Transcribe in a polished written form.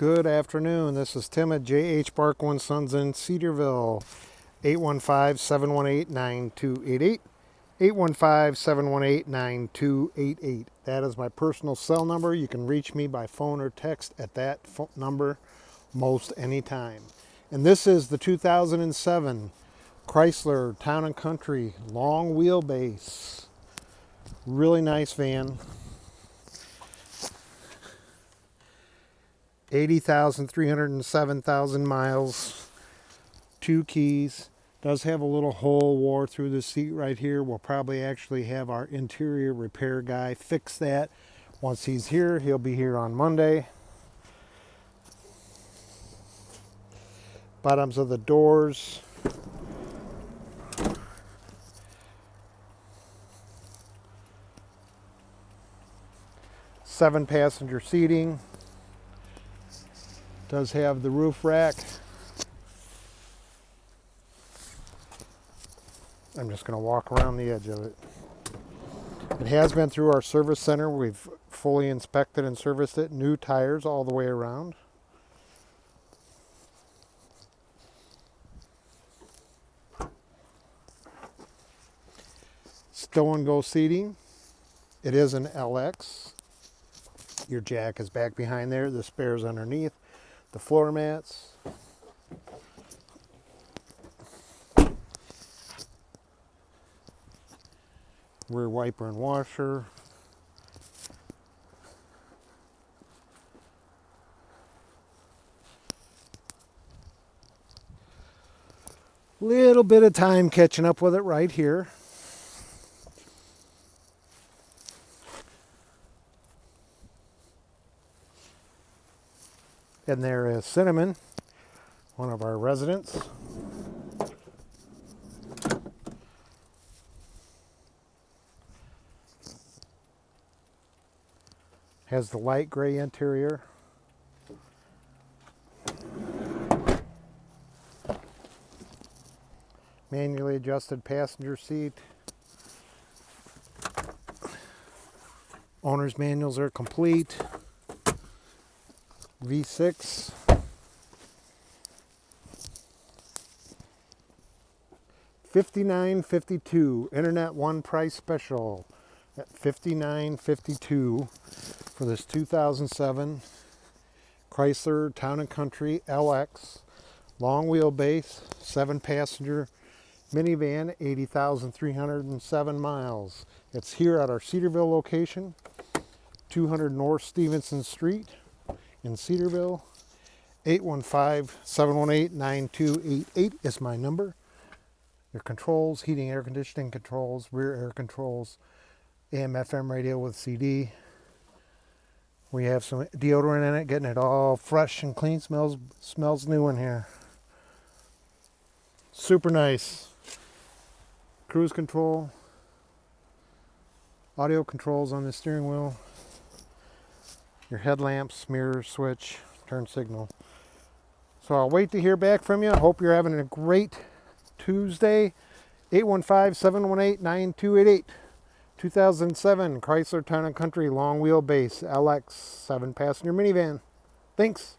Good afternoon. This is Tim at J.H. Barkau Sons in Cedarville. 815-718-9288. 815-718-9288. That is my personal cell number. You can reach me by phone or text at that phone number most anytime. And this is the 2007 Chrysler Town & Country long wheelbase. Really nice van. 80,307,000 miles, 2 keys. Does have a little hole wore through the seat right here. We'll probably actually have our interior repair guy fix that. Once he's here, he'll be here on Monday. Bottoms of the doors. Seven passenger seating. Does have the roof rack. I'm just going to walk around the edge of it. It has been through our service center. We've fully inspected and serviced it. New tires all the way around. Stow and go seating. It is an LX. Your jack is back behind there. The spare's underneath. The floor mats. Rear wiper and washer. Little bit of time catching up with it right here. And there is Cinnamon, one of our residents. Has the light gray interior. Manually adjusted passenger seat. Owner's manuals are complete. V6. $59.52. Internet One price special at $59.52 for this 2007 Chrysler Town & Country LX long wheelbase 7-passenger minivan, 80,307 miles. It's here at our Cedarville location, 200 North Stephenson Street in Cedarville. 815-718-9288 is my number. Your controls, heating, air conditioning controls, rear air controls, AM, FM radio with CD. We have some deodorant in it, getting it all fresh and clean. Smells new in here. Super nice. Cruise control. Audio controls on the steering wheel. Your headlamps, mirror switch, turn signal. So I'll wait to hear back from you. I hope you're having a great Tuesday. 815-718-9288. 2007 Chrysler Town & Country long wheelbase LX 7-passenger minivan. Thanks.